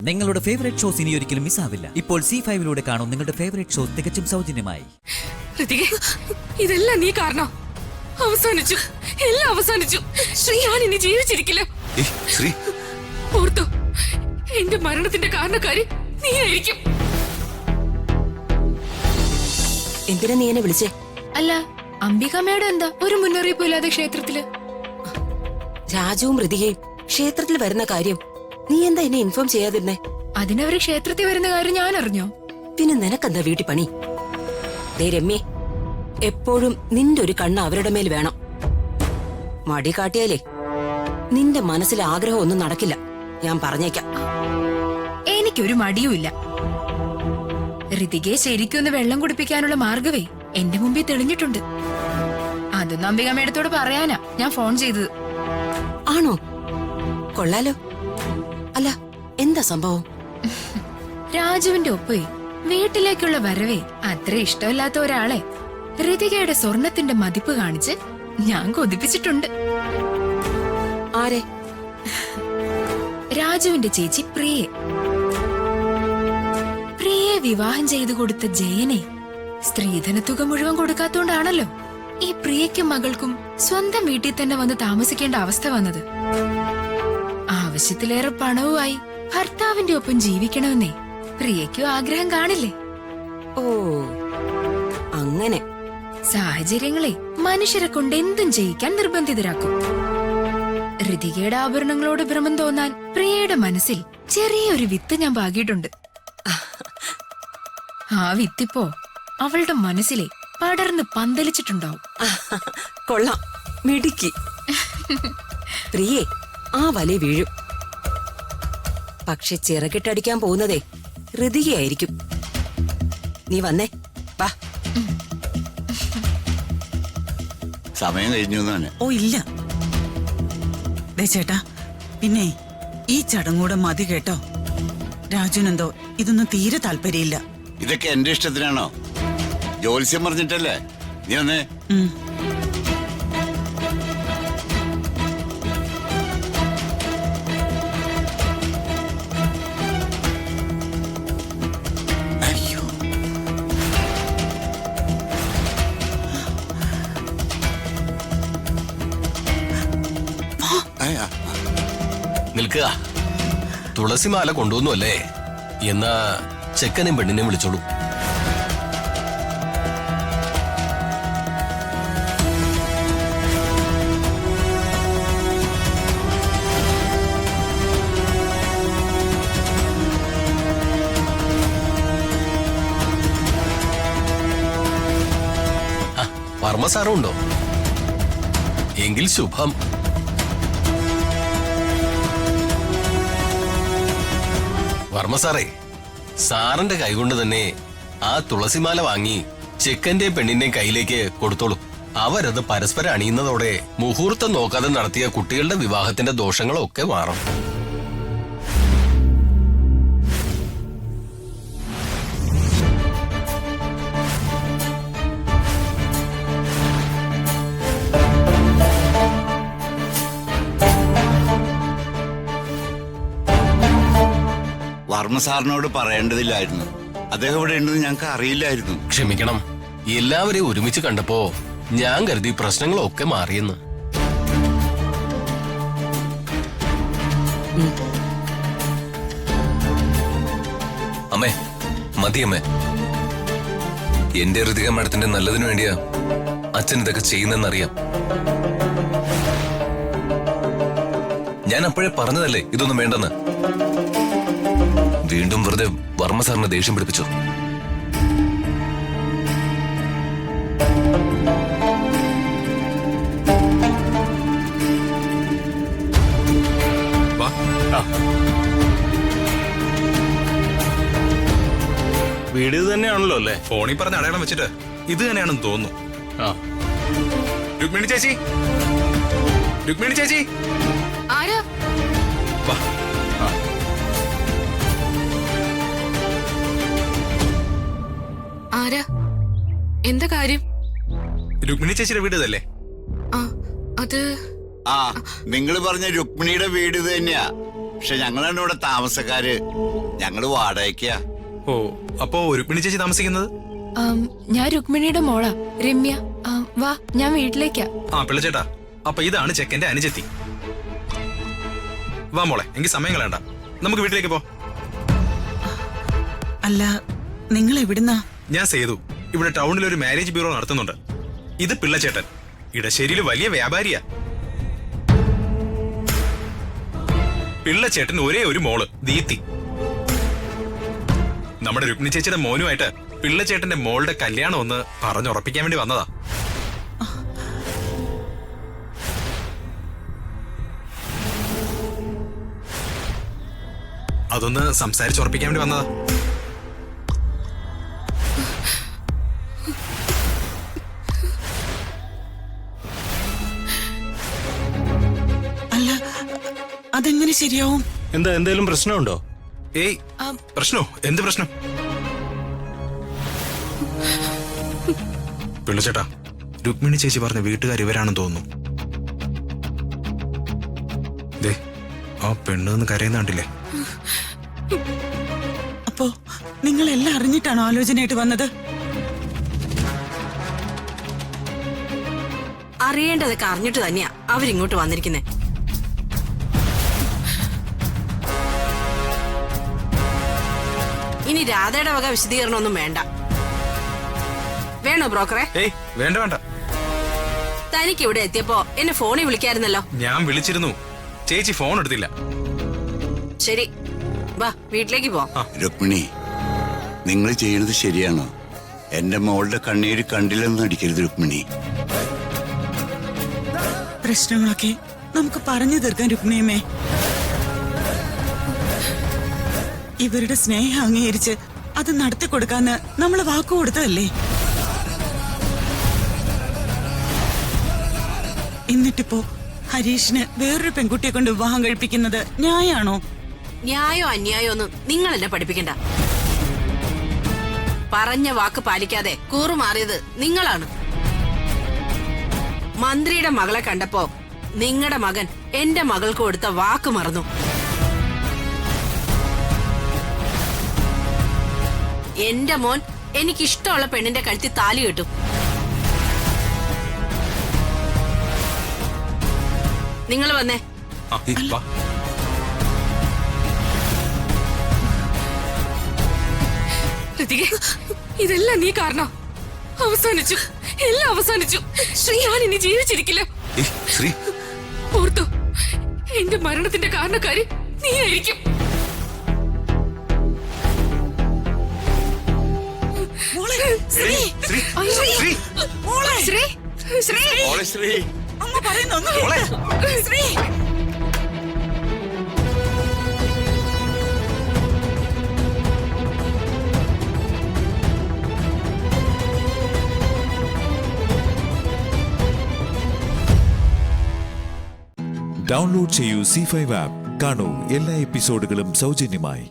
നിങ്ങളുടെ favourite shows ഇനി ഒരിക്കലും മിസ്സാവില്ല. ഇപ്പോൾ C5 കാണും നിങ്ങളുടെ ഫേവറേറ്റ് ഷോസ് തികച്ചും സൗജന്യമായി. ഇതെല്ലാം നീ കാരണം അവസാനിച്ചു, എല്ലാം അവസാനിച്ചു. ഞാൻ ഇനി ജീവിച്ചിരിക്കില്ല. ഓർത്തു, എന്റെ മരണത്തിന്റെ കാരണക്കാരി നീ ആയിരിക്കും. എന്തിനാ നീ എന്നെ വിളിച്ചേ? അല്ല, അംബികാമ്മയുടെ എന്താ ഒരു മുന്നറിയിപ്പും ഇല്ലാതെ ക്ഷേത്രത്തില്? രാജുവും ഋതികയും ക്ഷേത്രത്തിൽ വരുന്ന കാര്യം നീ എന്താ എന്നെ ഇൻഫോം ചെയ്യാതിരുന്നേ? അതിനവര് ക്ഷേത്രത്തിൽ വരുന്ന കാര്യം ഞാൻ അറിഞ്ഞോ? പിന്നെ നിനക്കെന്താ വീട്ടിൽ പണി? ദേ രമ്യേ, എപ്പോഴും നിന്റെ ഒരു കണ്ണ് അവരുടെ മേൽ വേണം. മടി കാട്ടിയാലേ നിന്റെ മനസ്സിലെ ആഗ്രഹം ഒന്നും നടക്കില്ല. ഞാൻ പറഞ്ഞേക്കാം. എനിക്കൊരു മടിയുമില്ല. ഋതികയെ ശരിക്കൊന്ന് വെള്ളം കുടിപ്പിക്കാനുള്ള മാർഗവേ എന്റെ മുമ്പിൽ തെളിഞ്ഞിട്ടുണ്ട്. അതൊന്നും അംബികാമ്മയുടെ പറയാനാ ഞാൻ ഫോൺ ചെയ്തത്. ആണോ? കൊള്ളാലോ. അല്ല, എന്താ സംഭവം? രാജുവിന്റെ ഒപ്പേ വീട്ടിലേക്കുള്ള വരവേ അത്ര ഇഷ്ടമില്ലാത്ത ഒരാളെ ഋതികയുടെ സ്വർണത്തിന്റെ മതിപ്പ് കാണിച്ച് ഞാൻ കൊതിപ്പിച്ചിട്ടുണ്ട്. ആരെ? രാജുവിന്റെ ചേച്ചി പ്രിയെ. പ്രിയെ വിവാഹം ചെയ്തു കൊടുത്ത ജയനെ സ്ത്രീധന തുക മുഴുവൻ കൊടുക്കാത്തോണ്ടാണല്ലോ ഈ പ്രിയയ്ക്കും മകൾക്കും സ്വന്തം വീട്ടിൽ തന്നെ വന്ന് താമസിക്കേണ്ട അവസ്ഥ വന്നത്. ആവശ്യത്തിലേറെ പണവുമായി ഭർത്താവിന്റെ ഒപ്പം ജീവിക്കണമെന്നേ പ്രിയയ്ക്കും ആഗ്രഹം കാണില്ലേ? ഓ, അങ്ങനെ. സാഹചര്യങ്ങളെ മനുഷ്യരെ കൊണ്ട് എന്തും ചെയ്യിക്കാൻ നിർബന്ധിതരാക്കും. ഋതികയുടെ ആഭരണങ്ങളോട് ഭ്രമം തോന്നാൻ പ്രിയയുടെ മനസ്സിൽ ചെറിയൊരു വിത്ത് ഞാൻ പാകിയിട്ടുണ്ട്. ആ വിത്തിപ്പോ അവളുടെ മനസ്സിലെ പടർന്ന് പന്തലിച്ചിട്ടുണ്ടാവും. കൊള്ളാം, മിടുക്കി. പ്രിയേ, ആ വല വീഴും. പക്ഷെ ചിറകിട്ടടിക്കാൻ പോകുന്നതേ ഋതികയായിരിക്കും. നീ വന്നേ, വാ. സമയം കഴിഞ്ഞു. ഓ ഇല്ല ദേ ചേട്ടാ, പിന്നെ ഈ ചടങ്ങൂടെ മതി കേട്ടോ. രാജുനെന്തോ ഇതൊന്നും തീരെ താല്പര്യമില്ല. ഇതൊക്കെ എന്റെ ഇഷ്ടത്തിനാണോ? ജോത്സ്യം പറഞ്ഞിട്ടല്ലേ? നീ വന്നേ. അയ്യോ, നിൽക്കുക. തുളസിമാല കൊണ്ടുവന്നു അല്ലേ? എന്നാ ചെക്കനെയും പെണ്ണിനെയും വിളിച്ചോളൂ. വർമ്മ സാറും ഉണ്ടോ? എങ്കിൽ ശുഭം. വർമ്മ സാറേ, സാറിന്റെ കൈകൊണ്ട് തന്നെ ആ തുളസിമാല വാങ്ങി ചെക്കന്റെയും പെണ്ണിന്റെയും കയ്യിലേക്ക് കൊടുത്തോളൂ. അവരത് പരസ്പരം അണിയുന്നതോടെ മുഹൂർത്തം നോക്കാതെ നടത്തിയ കുട്ടികളുടെ വിവാഹത്തിന്റെ ദോഷങ്ങളൊക്കെ മാറും. വർമ്മ സാറിനോട് പറയേണ്ടതില്ലായിരുന്നു. അദ്ദേഹം ഇവിടെ ഉണ്ടെന്ന് ഞങ്ങൾക്ക് അറിയില്ലായിരുന്നു. ക്ഷമിക്കണം. എല്ലാവരെയും ഒരുമിച്ച് കണ്ടപ്പോ ഞാൻ കരുതി പ്രശ്നങ്ങളൊക്കെ മാറിയെന്ന്. അമ്മേ, മതിയമ്മേ. എന്റെ ഋതിക മാഡത്തിന്റെ നല്ലതിനു വേണ്ടിയാ അച്ഛൻ ഇതൊക്കെ ചെയ്യുന്നെന്നറിയാം. ഞാൻ അപ്പോഴേ പറഞ്ഞതല്ലേ ഇതൊന്നും വേണ്ടെന്ന്. വീണ്ടും വെറുതെ വർമ്മ സാറിനെ ദേഷ്യം പിടിപ്പിച്ചു. വീട് ഇത് തന്നെയാണല്ലോ അല്ലേ? ഫോണിൽ പറഞ്ഞ അടയാളം വെച്ചിട്ട് ഇത് തന്നെയാണെന്ന് തോന്നുന്നു. രുക്മിണി ചേച്ചി, രുക്മിണി ചേച്ചി. ആരാ? ആരാ? എന്താ കാര്യം? രുക്മിണി ചേച്ചിയുടെ വീട് ഇതല്ലേ? അത് ആ, നിങ്ങൾ പറഞ്ഞ രുക്മിണിയുടെ വീട് ഇത് തന്നെയാ. പക്ഷെ ഞങ്ങളാണ് ഇവിടെ താമസക്കാര്. ഞങ്ങള് വാടകയ്ക്കാ. ഓ, അപ്പോ രുക്മിണി ചേച്ചി താമസിക്കുന്നത്? ഞാൻ രുക്മിണിയുടെ മോളാ, രമ്യ. വാ, ഞാൻ വീട്ടിലേക്കാ. ആ പിള്ളച്ചേട്ടാ, അപ്പൊ ഇതാണ് ചെക്കന്റെ അനുജത്തി. വാ മോളെ, എങ്കിൽ സമയം കളയണ്ട, നമുക്ക് വീട്ടിലേക്ക് പോ. അല്ല, നിങ്ങൾ എവിടുന്നാ? ഞാൻ സേതു, ഇവിടെ ടൗണിൽ ഒരു മാരേജ് ബ്യൂറോ നടത്തുന്നുണ്ട്. ഇത് പിള്ളച്ചേട്ടൻ, ഇടശ്ശേരിയിൽ വലിയ വ്യാപാരിയാ. പിള്ളച്ചേട്ടൻ ഒരേ ഒരു മോള് ദീപ്തി. നമ്മുടെ രുക്മിണി ചേച്ചിയുടെ മോനുമായിട്ട് പിള്ളച്ചേട്ടന്റെ മോളുടെ കല്യാണം ഒന്ന് പറഞ്ഞുറപ്പിക്കാൻ വേണ്ടി വന്നതാ. അതൊന്ന് സംസാരിച്ചുറപ്പിക്കാൻ വേണ്ടി വന്നതാ. അല്ല, അതെങ്ങനെ ശരിയാവും? എന്തേലും പ്രശ്നമുണ്ടോ? ഏയ്, പ്രശ്നോ? എന്ത് പ്രശ്നം? പിള്ളച്ചേട്ടാ, രുക്മിണി ചേച്ചി പറഞ്ഞ വീട്ടുകാർ ഇവരാണെന്ന് തോന്നുന്നു. ദേ, ആ പെണ്ണ് കരയുന്ന കണ്ടില്ലേ? അപ്പോ നിങ്ങൾ എല്ലാം അറിഞ്ഞിട്ടാണോ ആലോചനയായിട്ട് വന്നത്? അറിയേണ്ടതൊക്കെ അറിഞ്ഞിട്ട് തന്നെയാ അവരിങ്ങോട്ട് വന്നിരിക്കുന്നേ. ഇനി രാധയുടെ വക വിശദീകരണമൊന്നും വേണ്ട. വേണോ ബ്രോക്കറെ? ഏയ്, വേണ്ട വേണ്ട. തനിക്ക് ഇവിടെ എത്തിയപ്പോ എന്നെ ഫോണിൽ വിളിക്കായിരുന്നല്ലോ. ഞാൻ വിളിച്ചിരുന്നു, ചേച്ചി ഫോൺ എടുത്തില്ല. ശരി, വാ വീട്ടിലേക്ക് പോ. രുക്മിണി, നിങ്ങൾ ചെയ്യുന്നത് ശരിയാണോ? എന്റെ മോളുടെ കണ്ണീര് കണ്ടില്ലെന്ന് നടിക്കരുത് രുക്മിണി. പ്രശ്നങ്ങളൊക്കെ നമുക്ക് പറഞ്ഞു തീർക്കാൻ രുക്മിണിയമ്മേ. ഇവരുടെ സ്നേഹം അംഗീകരിച്ച് അത് നടത്തി കൊടുക്കാന്ന് നമ്മള് വാക്കു കൊടുത്തതല്ലേ? എന്നിട്ടിപ്പോ ഹരീഷിന് വേറൊരു പെൺകുട്ടിയെ കൊണ്ട് വിവാഹം കഴിപ്പിക്കുന്നത് ന്യായാണോ? ന്യായോ അന്യായോ ഒന്നും നിങ്ങൾ എന്നെ പഠിപ്പിക്കണ്ട. പറഞ്ഞ വാക്ക് പാലിക്കാതെ കൂറുമാറിയത് നിങ്ങളാണ്. മന്ത്രിയുടെ മകളെ കണ്ടപ്പോ നിങ്ങളുടെ മകൻ എന്റെ മകൾക്ക് കൊടുത്ത വാക്ക് മറന്നു. എന്റെ മോൻ എനിക്കിഷ്ടമുള്ള പെണ്ണിന്റെ കഴുത്തിൽ താലി കെട്ടും. നിങ്ങൾ വന്നേ. വാ. ഇതെല്ലാം നീ കാരണം. അവസാനിച്ചു, എല്ലാം അവസാനിച്ചു. ഞാൻ ഇനി ജീവിച്ചിരിക്കില്ല. ശ്രീ, ഓർത്തു, എന്റെ മരണത്തിന്റെ കാരണക്കാരി നീയായിരിക്കും. അമ്മ പറയുന്നു. ശ്രീ, ഡൗൺലോഡ് ചെയ്യൂ C5 ആപ്പ്. കാണൂ എല്ലാ എപ്പിസോഡുകളും സൗജന്യമായി.